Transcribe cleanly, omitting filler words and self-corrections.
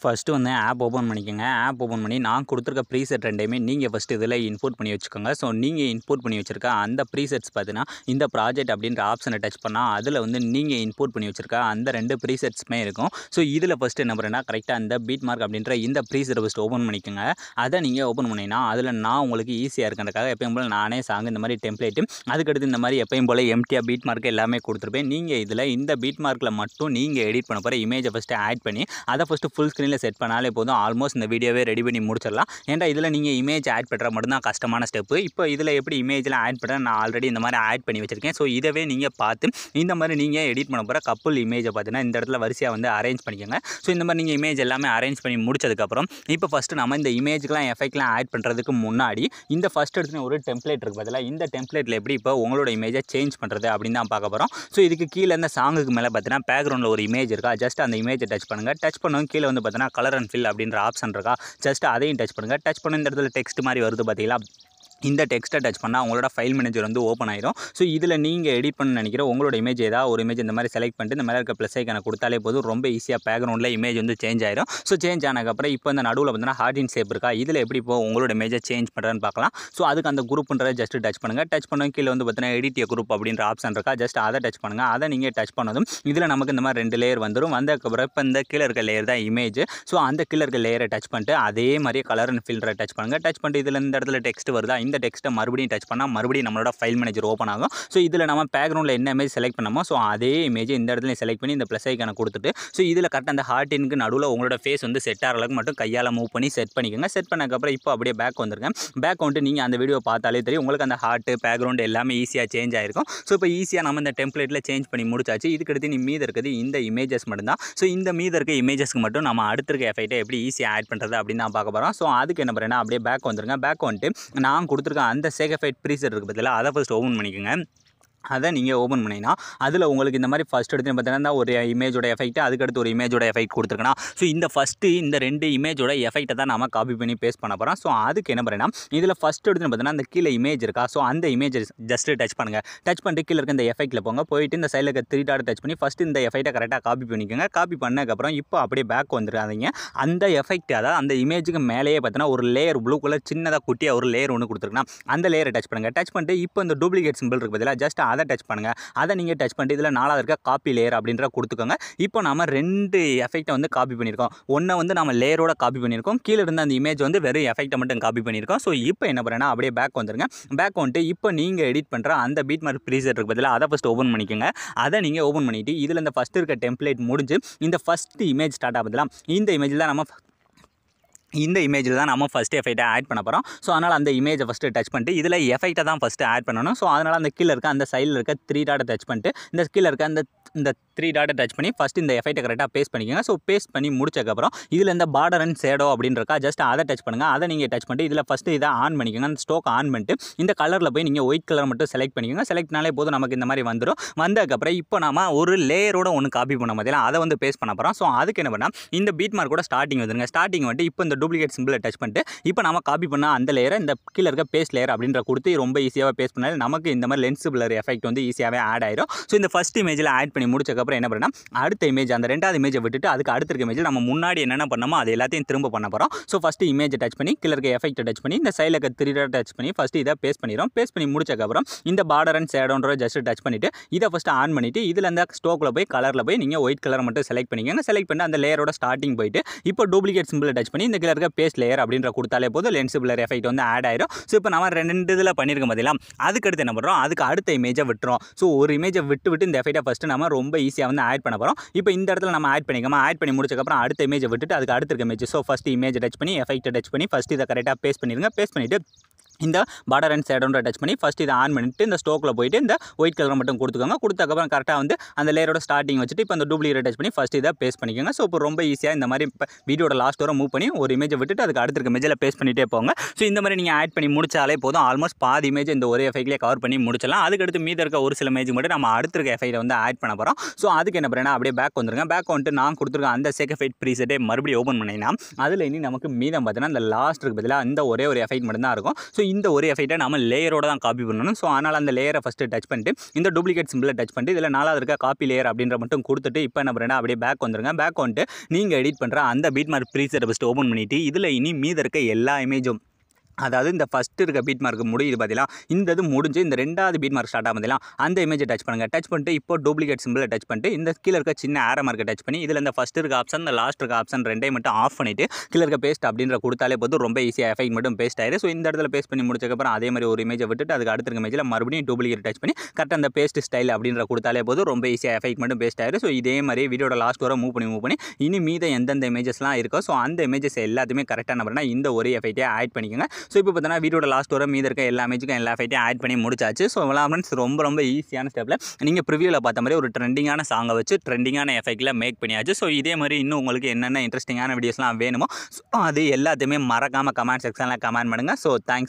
First வந்து app open பண்ணிக்கோங்க. App open பண்ணி நான் கொடுத்துருக்க ப்ரீசெட் ரெண்டையுமே நீங்கள் ஃபஸ்ட்டு இதில் இன்புட் பண்ணி வச்சுக்கோங்க. ஸோ நீங்கள் இன்புட் பண்ணி வச்சுருக்க அந்த ப்ரீசெட்ஸ் பார்த்தீங்கன்னா இந்த ப்ராஜெக்ட் அப்படின்ற ஆப்ஷனை டச் பண்ணால் அதில் வந்து நீங்கள் இன்புட் பண்ணி வச்சுருக்க அந்த 2 ப்ரீசெட்ஸுமே இருக்கும். ஸோ இதில் ஃபஸ்ட்டு என்ன பண்ணுறேன்னா கரெக்டாக அந்த பீட் மார்க் அப்படின்ற இந்த ப்ரீசெட்டை ஃபஸ்ட்டு ஓப்பன் பண்ணிக்கோங்க. அதை நீங்கள் ஓப்பன் பண்ணிங்கன்னா அதில் நான் உங்களுக்கு ஈஸியாக இருக்கிறதுக்காக எப்பயும் போல் நானே சாங் இந்த மாதிரி டெம்ப்ளேட்டு அதுக்கடுத்து இந்த மாதிரி எப்பயும் போல் எம்டியாக பீட் மார்க் எல்லாமே கொடுத்துருப்பேன். நீங்கள் இதில் இந்த பீட் மார்க்கில் மட்டும் நீங்கள் எடிட் பண்ண போகிற இமேஜை ஃபஸ்ட்டு ஆட் பண்ணி அதை ஃபஸ்ட்டு ஃபுல் ஸ்க்ரீனில் செட் பண்ணாலே போதும். ஆல்மோஸ்ட் இந்த வீடியோவே ரெடி பண்ணி முடிச்சிடலாம். ஏன்டா இதில் நீங்கள் இமேஜ் ஆட் பண்ணுறது மட்டும்தான் கஷ்டமான ஸ்டெப்பு. இப்போ இதில் எப்படி இமேஜ்லாம் ஆட் பண்ணுறது நான் ஆல்ரெடி இந்த மாதிரி ஆட் பண்ணி வச்சுருக்கேன். ஸோ இதவே நீங்கள் பார்த்து இந்த மாதிரி நீங்கள் எடிட் பண்ண போகிற கப்புள் இமேஜை பார்த்தீங்கன்னா இந்த இடத்துல வரிசையாக வந்து அரேஞ்ச் பண்ணிக்கோங்க. ஸோ இந்த மாதிரி நீங்கள் இமேஜ் எல்லாமே அரேஞ்ச் பண்ணி முடிச்சதுக்கப்புறம் இப்போ ஃபஸ்ட்டு நம்ம இந்த இமேஜ்லாம் எஃபெக்ட்லாம் ஆட் பண்ணுறதுக்கு முன்னாடி இந்த ஃபஸ்ட் எடுத்து ஒரு டெம்ப்ளேட் இருக்குது பதிலாக இந்த டெம்ப்ளேட்டில் எப்படி இப்போ உங்களோட இமேஜை சேஞ்ச் பண்ணுறது அப்படின்னு தான் பார்க்க போகிறோம். ஸோ இதுக்கு கீழே இந்த சாங்குக்கு மேலே பார்த்தீங்கன்னா பேக்ரவுண்டில் ஒரு இமேஜ் இருக்கா, ஜஸ்ட் அந்த இமேஜை டச் பண்ணுங்கள். டச் பண்ணவும் கீழே வந்து பார்த்தீங்கன்னா கலர் அண்ட் ஃபில் அப்படின்ற ஆப்ஷன் இருக்கா, ஜஸ்ட் அதையும் டச் பண்ணுங்கள். டச் பண்ண இந்த இடத்துல டெக்ஸ்ட் மாதிரி வருது பார்த்தீங்களா, இந்த டெக்ஸ்ட்டை டச் பண்ணால் உங்களோட ஃபைல் மேனேஜர் வந்து ஓப்பன் ஆயிடும். ஸோ இதில் நீங்கள் எடிட் பண்ண நினைக்கிற உங்களோட இமேஜ் ஏதாவது ஒரு இமேஜ் இந்த மாதிரி செலக்ட் பண்ணிட்டு இந்த மாதிரி இருக்க ப்ளஸ் ஐக்கான கொடுத்தாலே போதும். ரொம்ப ஈஸியாக பேக்ரவுண்டில் இமேஜ் வந்து சேஞ்ச் ஆயிடும். ஸோ சேஞ்ச் ஆனதுக்கப்புறம் இப்போ இந்த நடுவில் பார்த்தீங்கன்னா ஹார்ட் இன் ஷேப் இருக்கா, இதில் எப்படி இப்போ உங்களோட இமேஜை சேஞ்ச் பண்ணுறதுன்னு பார்க்கலாம். ஸோ அதுக்கு அந்த குரூப்ன்றதை ஜஸ்ட் டச் பண்ணுங்கள். டச் பண்ண கீழே வந்து பார்த்தீங்கன்னா எடிட் குரூப் அப்படின்ற ஆப்ஷன் இருக்கா, ஜஸ்ட் அதை டச் பண்ணுங்கள். அதை நீங்கள் டச் பண்ணதும் இதில் நமக்கு இந்த மாதிரி 2 லேயர் வந்துடும். வந்ததுக்கப்புறம் இப்போ இந்த கீழே இருக்க லேயர் தான் இமேஜ். ஸோ அந்த கீழே இருக்க லேயரை டச் பண்ணிட்டு அதே மாதிரி கலர் அண்ட் ஃபில்டரை டச் பண்ணுங்கள். டச் பண்ணிட்டு இதில் இந்த இடத்துல டெக்ஸ்ட் வருதா, இந்த டெக்ஸ்ட்டை மறுபடியும் டச் பண்ணால் மறுபடியும் நம்மளோட ஃபைல் மேனேஜர் ஓப்பன் ஆகும். ஸோ இதில் நம்ம பேக்ரவுண்டில் என்ன இமேஜ் செலக்ட் பண்ணமோ ஸோ அதே இமேஜ் இந்த இடத்துல செலக்ட் பண்ணி இந்த ப்ளஸ் ஐக்கான கொடுத்துட்டு ஸோ இதில் கரெக்டாக அந்த ஹார்ட்டினுக்கு நடுவில் உங்களோட ஃபேஸ் வந்து செட் ஆகிற அளவுக்கு மட்டும் கையால் மூவ் பண்ணி செட் பண்ணிக்கோங்க. செட் பண்ணதுக்கப்புறம் இப்போ அப்படியே பேக் வந்துருங்க. பேக் வந்துட்டு நீங்கள் அந்த வீடியோ பார்த்தாலே தெரியும் உங்களுக்கு அந்த ஹார்ட்டு பேக்ரவுண்ட் எல்லாமே ஈஸியாக சேஞ்ச் ஆகிருக்கும். ஸோ இப்போ ஈஸியாக நம்ம இந்த டெம்ப்ளேட்டில் சேஞ்ச் பண்ணி முடிச்சாச்சு. இதுக்கடுத்து நீ மீது இருக்குது இந்த இமேஜஸ் மட்டும்தான். ஸோ இந்த மீது இருக்க இமேஜஸ்க்கு மட்டும் நம்ம அடுத்திருக்க எஃபெக்ட்டை எப்படி ஈஸியாக ஆட் பண்ணுறது அப்படின்னு தான் பார்க்க போகிறோம். ஸோ அதுக்கு என்ன பண்ணுறேன்னா அப்படியே பேக் வந்துருங்க. பேக் வந்துட்டு நான் கொடுத்துருக்க அந்த சேக் எஃபெக்ட் ப்ரீசெட் இருக்குது பதிலாக அதை ஃபஸ்ட் ஓப்பன் பண்ணிக்கோங்க. அதை நீங்கள் ஓப்பன் பண்ணிங்கன்னா அதில் உங்களுக்கு இந்த மாதிரி ஃபஸ்ட் எடுத்து பார்த்தீங்கன்னா ஒரு இமேஜோட எஃபெக்ட் அதுக்கடுத்து ஒரு இமேஜோட எஃபெக்ட் கொடுத்துருக்கேன்னா ஸோ இந்த ஃபஸ்ட்டு இந்த 2 இமேஜோட எஃபெக்ட்டை தான் நம்ம காப்பி பண்ணி பேஸ்ட் பண்ண போகிறோம். ஸோ அதுக்கு என்ன பண்ணுறேன்னா இதில் ஃபஸ்ட் எடுத்து பார்த்தீங்கன்னா அந்த கீழே இமேஜ் இருக்கா, ஸோ அந்த இமேஜ் ஜஸ்ட்டு டச் பண்ணுங்கள். டச் பண்ணிட்டு கீழே இருக்க இந்த எஃபெக்ட்டில் போங்க. போயிட்டு இந்த சைடில் இருக்க 3 டாட் டச் பண்ணி ஃபஸ்ட்டு இந்த எஃபெக்ட்டை கரெக்டாக காப்பி பண்ணிக்கோங்க. காப்பி பண்ணதுக்கப்புறம் இப்போ அப்படியே பேக் வந்துருக்காதீங்க. அந்த எஃபெக்ட் அதாவது அந்த இமேஜுக்கு மேலேயே பார்த்தீங்கன்னா ஒரு லேயர் ப்ளூ கலர் சின்னதாக குட்டியாக ஒரு லேயர் ஒன்று கொடுத்துருக்குன்னா அந்த லேயரை டச் பண்ணுங்கள். டச் பண்ணிட்டு இப்போ இந்த டூப்ளிகேட் சிம்பிள் இருக்குது பதிலாக ஜஸ்ட் அதை டச் பண்ணுங்கள். அதை நீங்கள் டச் பண்ணிட்டு இதில் 4வது இருக்க காப்பி லேயர் அப்படின்ற கொடுத்துக்கோங்க. இப்போ நம்ம 2 எஃபெக்ட்டை வந்து காப்பி பண்ணியிருக்கோம். ஒன்றை வந்து நம்ம லேயரோட காப்பி பண்ணியிருக்கோம், கீழே இருந்த அந்த இமேஜ் வந்து வெறும் எஃபெக்ட்டை மட்டும் காப்பி பண்ணியிருக்கோம். ஸோ இப்போ என்ன பண்ணுறேன்னா அப்படியே பேக் வந்துருங்க. பேக் வந்துட்டு இப்போ நீங்கள் எடிட் பண்ணுற அந்த பீட் மார்க் ப்ரீசெட் இருக்கு பதிலாக அதை ஃபஸ்ட் ஓப்பன் பண்ணிக்கோங்க. அதை நீங்கள் ஓப்பன் பண்ணிவிட்டு இதில் இந்த ஃபஸ்ட்டு இருக்க டெம்ப்ளேட் முடிஞ்சு இந்த ஃபஸ்ட்டு இமேஜ் ஸ்டார்ட் ஆகுதுலாம் இந்த இமேஜில் தான் நம்ம ஃபஸ்ட் எஃபெக்ட்டை ஆட் பண்ண போகிறோம். ஸோ அதனால் அந்த இமேஜை ஃபஸ்ட்டு டச் பண்ணிட்டு இதில் எஃபெக்ட்டை தான் ஃபஸ்ட்டு ஆட் பண்ணணும். ஸோ அதனால் அந்த கீழே இருக்க அந்த சைடில் இருக்க 3 டாட்டை டச் பண்ணிட்டு இந்த கீழே இருக்க இந்த 3 டாட்டை டச் பண்ணி ஃபஸ்ட்டு இந்த எஃபெக்ட்டை கரெக்டாக பேஸ்ட் பண்ணிக்கோங்க. ஸோ பேஸ்ட் பண்ணி முடிச்சதுக்கப்புறம் இதில் இந்த பார்டர் அண்ட் ஷேடோ அப்படின்னு இருக்கா, ஜஸ்ட் அதை டச் பண்ணுங்கள். அதை நீங்கள் டச் பண்ணிட்டு இதில் ஃபஸ்ட்டு இதை ஆன் பண்ணிக்கோங்க. அந்த ஸ்டோக் ஆன் பண்ணிட்டு இந்த கலரில் போய் நீங்கள் ஒயிட் கலர் மட்டும் செலக்ட் பண்ணிக்கோங்க. செலக்ட்னாலே போதும் நமக்கு இந்த மாதிரி வந்துடும். வந்ததுக்கப்புறம் இப்போ நம்ம ஒரு லேயரோட ஒன்று காப்பி பண்ண மாதிரிலாம் அதை வந்து பேஸ்ட் பண்ண போகிறோம். ஸோ அதுக்கு என்ன பண்ணால் இந்த பீட் மார்க்கோட ஸ்டார்டிங் வந்துருங்க. ஸ்டார்டிங் வந்துட்டு இப்போ இந்த டூப்ளிகேட் சிம்பிளை டச் பண்ணிட்டு இப்போ நம்ம காப்பி பண்ண அந்த லேயரை இந்த கீழே இருக்க பேஸ்ட் லேயர் அப்படின்ற கொடுத்து ரொம்ப ஈஸியாக பேஸ்ட் பண்ணால் நமக்கு இந்த மாதிரி லென்ஸ் பிளர் எஃபெக்ட் வந்து ஈஸியாகவே ஆட் ஆயிடும். ஸோ இந்த ஃபஸ்ட் இமேஜில் ஆட் பண்ணி முடிச்சக்கப்புறம் என்ன பண்ணால் அடுத்த இமேஜ் அந்த 2வது இமேஜை விட்டுட்டு அதுக்கு அடுத்த இருக்க இமேஜில் நம்ம முன்னாடி என்னென்ன பண்ணமோ அது எல்லாத்தையும் திரும்ப பண்ண போகிறோம். ஸோ ஃபஸ்ட்டு இமேஜை டச் பண்ணி கீழே இருக்க எஃபெக்ட்டை டச் பண்ணி இந்த சைடில் இருக்க 3 டாட் டச் பண்ணி ஃபஸ்ட்டு இதை பேஸ்ட் பண்ணிடும். பேஸ்ட் பண்ணி முடிச்சக்கப்புறம் இந்த பார்டர் அண்ட் ஷேடோன்ற ஜஸ்ட் டச் பண்ணிவிட்டு இதை ஃபஸ்ட்டு ஆன் பண்ணிவிட்டு இதில் இந்த ஸ்டோக்கில் போய் கலரில் போய் நீங்கள் ஒயிட் கலர் மட்டும் செலக்ட் பண்ணிக்கோங்க. செலக்ட் பண்ணி அந்த லேயரோட ஸ்டார்டிங் போயிட்டு இப்போ டூப்ளிகேட் சிம்பிளை டச் பண்ணி இந்த கீழே இருக்க பேஸ்ட் லேயர் அப்படின்ற கொடுத்தாலே போதும் லென்ஸ் பிளர் எஃபெக்ட் வந்து ஆட் ஆயிடும். ஸோ இப்போ நம்ம 2 இதில் பண்ணியிருக்கோம் பார்த்தீங்களா, அதுக்கடுத்து என்ன பண்ணுறோம் அதுக்கு அடுத்த இமேஜை விட்டுறோம். ஸோ ஒரு இமேஜை விட்டு இந்த எஃபெக்ட்டை ஃபஸ்ட்டு நம்ம ரொம்ப ஈஸியாக வந்து ஆட் பண்ண போகிறோம். இப்போ இந்த இடத்துல நம்ம ஆட் பண்ணிக்கோமா, ஆட் பண்ணி முடிச்சக்கப்புறம் அடுத்த இமேஜை விட்டுட்டு அதுக்கு அடுத்த இருக்க இமேஜ் ஸோ ஃபஸ்ட்டு இமேஜை டச் பண்ணி எஃபெக்ட்டை டச் பண்ணி ஃபஸ்ட்டு இதை கரெக்டாக பேஸ்ட் பண்ணிடுங்க. பேஸ்ட் பண்ணிவிட்டு இந்த பார்டர் அண்ட் ஷேடோன்ற டச் பண்ணி ஃபஸ்ட் இதை ஆன் பண்ணிட்டு இந்த ஸ்டோக்கில் போயிட்டு இந்த ஒயிட் கலர் மட்டும் கொடுத்துக்கோங்க. கொடுத்தக்கப்புறம் கரெக்டாக வந்து அந்த லேயரோட ஸ்டார்டிங் வச்சுட்டு இப்போ அந்த டூப்ளிகேட் டச் பண்ணி ஃபஸ்ட் இதை பேஸ்ட் பண்ணிக்கோங்க. ஸோ இப்போ ரொம்ப ஈஸியாக இந்த மாதிரி இப்போ வீடியோட லாஸ்ட் வரை மூவ் பண்ணி ஒரு இமேஜை விட்டுட்டு அதுக்கு அடுத்த இருக்க இமேஜில் பேஸ்ட் பண்ணிட்டே போங்க. ஸோ இந்த மாதிரி நீங்கள் ஆட் பண்ணி முடிச்சாலே போதும். ஆல்மோஸ்ட் பாதி இமேஜ் இந்த ஒரே எஃபெக்ட்லேயே கவர் பண்ணி முடிச்சலாம். அதுக்கடுத்து மீத இருக்க ஒரு சில இமேஜ் மட்டும் நம்ம அடுத்த இருக்க எஃபெக்ட்டை வந்து ஆட் பண்ண போகிறோம். ஸோ அதுக்கு என்ன பண்ணுறேன்னா அப்படியே பேக் வந்துருங்க. பேக் வந்துட்டு நான் கொடுத்துருக்க அந்த சேக் எஃபெக்ட் ப்ரீசெட்டை மறுபடியும் ஓப்பன் பண்ணிங்கன்னா அதில் இனி நமக்கு மீதம் பார்த்தீங்கன்னா இந்த லாஸ்ட் இருக்கு பதிலாக இந்த ஒரே ஒரு எஃபெக்ட் மட்டும் தான் இருக்கும். ஸோ இந்த ஒரு எஃபெக்ட்டை நம்ம லேயரோட தான் காப்பி பண்ணணும். ஸோ அதனால் அந்த லேயரை ஃபஸ்ட்டு டச் பண்ணிட்டு இந்த டூப்ளிகேட் சிம்பிளை டச் பண்ணிட்டு இதில் 4வது இருக்க காப்பி லேயர் அப்படின்ற மட்டும் கொடுத்துட்டு இப்போ என்ன பண்ணுறேன்னா அப்படியே பேக் வந்துருங்க. பேக் வந்துட்டு நீங்கள் எடிட் பண்ணுற அந்த பீட்மார்க் ப்ரீசெட்டை ஃபஸ்ட்டு ஓப்பன் பண்ணிவிட்டு இதில் இனி மீத இருக்க எல்லா இமேஜும், அதாவது இந்த ஃபஸ்ட்டு இருக்க பீட் மார்க் முடியுது பார்த்தீங்களா, இந்த இது முடிஞ்சு இந்த 2வது பீட் மார்க் ஸ்டார்ட் ஆகும் பார்த்தீங்களா, அந்த இமேஜை டச் பண்ணுங்கள். டச் பண்ணிட்டு இப்போ டூப்ளிகேட் சிம்பிளை டச் பண்ணிட்டு இந்த கீழே இருக்க சின்ன ஆரோ மார்க்கை டச் பண்ணி இதில் இந்த ஃபஸ்ட் இருக்க ஆப்ஷன் இந்த லாஸ்ட் இருக்க ஆப்ஷன் ரெண்டையும் மட்டும் ஆஃப் பண்ணிவிட்டு கீழே இருக்க பேஸ்ட் அப்படின்ற கொடுத்தாலே போதும், ரொம்ப ஈஸியாக எஃபெக்ட் மட்டும் பேஸ்ட் ஆயிடும். ஸோ இந்த இடத்துல பேஸ்ட் பண்ணி முடிச்சக்கப்புறம் அதே மாதிரி ஒரு இமேஜை விட்டுட்டு அதுக்கு அடுத்த இருக்க இமேஜில் மறுபடியும் டூப்ளிகேட் டச் பண்ணி கரெக்டாக அந்த பேஸ்ட் ஸ்டைல் அப்படின்ற கொடுத்தாலே போதும், ரொம்ப ஈஸியாக எஃபெக்ட் மட்டும் பேஸ்ட் ஆயிடும். ஸோ இதே மாதிரி வீடியோட லாஸ்ட் வர மூவ் பண்ணி இனி மீத எந்தெந்த இமேஜஸ்லாம் இருக்கோ ஸோ அந்த இமேஜஸ் எல்லாத்தையுமே கரெக்டாக என்ன பண்ணால் இந்த ஒரு எஃபெக்ட்டை ஆட் பண்ணிக்கோங்க. ஸோ இப்போ பார்த்தீங்கன்னா வீடியோட லாஸ்ட் வர மீத இருக்க எல்லா இமேஜுக்கும் எல்லா எஃபெக்ட்டையும் ஆட் பண்ணி முடிச்சாச்சு. ஸோ ஃப்ரெண்ட்ஸ் ரொம்ப ஈஸியான ஸ்டெப்பில் நீங்கள் ப்ரிவியூவில் பார்த்த மாதிரி ஒரு ட்ரெண்டிங்கான சாங்கை வச்சு ட்ரெண்டிங்கான எஃபெக்ட்டில் மேக் பண்ணியாச்சு. ஸோ இதே மாதிரி இன்னும் உங்களுக்கு என்னென்ன இன்ட்ரெஸ்டிங்கான வீடியோஸ்லாம் வேணுமோ ஸோ அது எல்லாத்தையுமே மறக்காமல் கமெண்ட் செக்ஷனில் கமெண்ட் பண்ணுங்கள். So thanks.